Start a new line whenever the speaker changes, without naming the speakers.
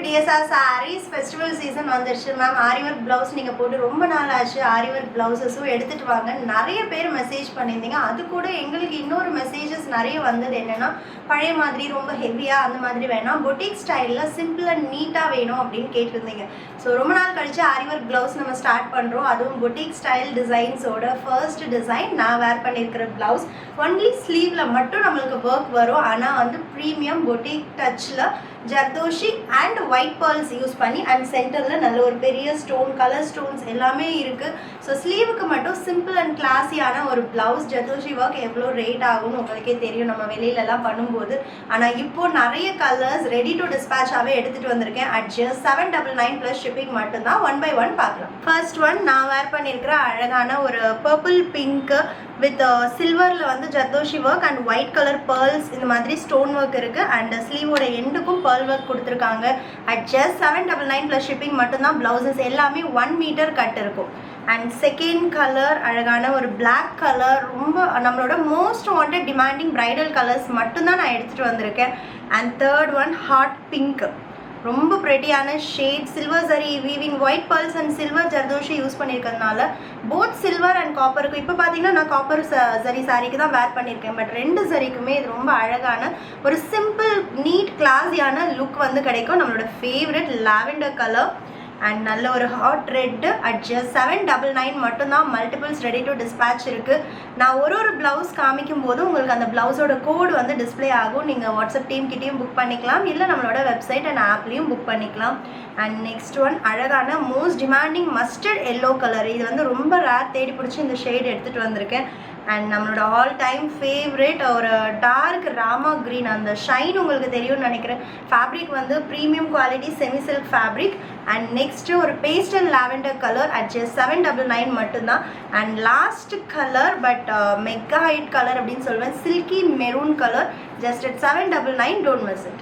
TSR sarees festival season வந்துருச்சு ma'am. ஆரி work blouse நீங்கள் போட்டு ரொம்ப நாள் ஆச்சு. ஆரி ஒர்க் ப்ளவுஸஸும் எடுத்துகிட்டு வாங்க. நிறைய பேர் மெசேஜ் பண்ணியிருந்தீங்க. அது கூட எங்களுக்கு இன்னொரு மெசேஜஸ் நிறைய வந்தது என்னென்னா, பழைய மாதிரி ரொம்ப ஹெவியாக அந்த மாதிரி வேணாம், பொட்டிக் ஸ்டைலில் சிம்பிள் அண்ட் நீட்டாக வேணும் அப்படின்னு கேட்டிருந்தீங்க. ஸோ ரொம்ப நாள் கழிச்சு ஆரி ஒர்க் ப்ளவுஸ் நம்ம ஸ்டார்ட் பண்ணுறோம். அதுவும் பொட்டிக் ஸ்டைல் டிசைன்ஸோட ஃபர்ஸ்ட் டிசைன் நான் வேர் பண்ணியிருக்கிற ப்ளவுஸ். ஒன்லி ஸ்லீவில் மட்டும் நம்மளுக்கு ஒர்க் வரும். ஆனால் வந்து ப்ரீமியம் பொட்டிக் டச்சில் zardozi and white pearls use பண்ணி அண்ட் சென்டரில் நல்ல ஒரு பெரிய ஸ்டோன், கலர் ஸ்டோன்ஸ் எல்லாமே இருக்குது. ஸோ ஸ்லீவுக்கு மட்டும் சிம்பிள் அண்ட் கிளாஸியான ஒரு ப்ளவுஸ். ஜர்தோஷி ஒர்க் எவ்வளோ ரேட் ஆகும்னு உங்களுக்கே தெரியும் நம்ம வெளியிலலாம் பண்ணும்போது. ஆனால் இப்போது நிறைய கலர்ஸ் ரெடி டு டிஸ்பேச்சாகவே எடுத்துகிட்டு வந்திருக்கேன். அட் ஜஸ்ட் 799 ப்ளஸ் ஷிப்பிங் மட்டும்தான். ஒன் பை ஒன் பார்க்கலாம். ஃபர்ஸ்ட் ஒன் நான் வேர் பண்ணியிருக்கிற அழகான ஒரு பர்பிள் பிங்க்கு வித் சில்வரில் வந்து zardozi work and white colour pearls இந்த மாதிரி ஸ்டோன் ஒர்க் இருக்குது. அண்ட் ஸ்லீவோட எண்டுக்கும் பேர்ல் ஒர்க் கொடுத்துருக்காங்க. அட் ஜஸ்ட் 799 ப்ளஸ் ஷிப்பிங் மட்டும்தான். ப்ளவுசஸ் எல்லாமே 1 மீட்டர் கட் இருக்கும். அண்ட் செகண்ட் கலர் அழகான ஒரு பிளாக் கலர், ரொம்ப நம்மளோட most wanted demanding bridal colours மட்டும்தான் நான் எடுத்துகிட்டு வந்திருக்கேன். And third one hot pink, ரொம்ப ப்ரெட்டியான shade, silver zari weaving, white pearls and silver zardozi use பண்ணியிருக்கிறதுனால போத் சில்வர் அண்ட் காப்பருக்கு. இப்போ பார்த்தீங்கன்னா நான் காப்பர் சரி சாரிக்கு தான் வேர் பண்ணியிருக்கேன். பட் ரெண்டு சரிக்குமே இது ரொம்ப அழகான ஒரு சிம்பிள் நீட் கிளாஸியான லுக் வந்து கிடைக்கும். நம்மளோட ஃபேவரட் லாவெண்டர் கலர் அண்ட் நல்ல ஒரு ஹாட் ரெட்டு. அட் ஜஸ்ட் 799 மட்டும்தான். மல்டிபிள்ஸ் ரெடி டு டிஸ்பேச் இருக்குது. நான் ஒரு ப்ளவுஸ் காமிக்கும் போது உங்களுக்கு அந்த ப்ளவுஸோட கோடு வந்து டிஸ்பிளே ஆகும். நீங்கள் வாட்ஸ்அப் டீம் கிட்டேயும் புக் பண்ணிக்கலாம், இல்லை நம்மளோட வெப்சைட் அண்ட் ஆப்லேயும் புக் பண்ணிக்கலாம். அண்ட் நெக்ஸ்ட் ஒன் அழகான most demanding mustard yellow colour. இது வந்து ரொம்ப ரேர், தேடி பிடிச்சி இந்த ஷேட் எடுத்துகிட்டு வந்திருக்கேன். அண்ட் நம்மளோட ஆல் டைம் ஃபேவரேட் ஒரு டார்க் ராமா க்ரீன், அந்த ஷைன் உங்களுக்கு தெரியும்னு நினைக்கிறேன். ஃபேப்ரிக் வந்து premium quality semi silk fabric. And next ஒரு pastel lavender colour. At just 799 மட்டும்தான். And last colour but mega hit colour அப்படின்னு சொல்லுவேன், silky maroon colour. Just at 799. Don't miss it.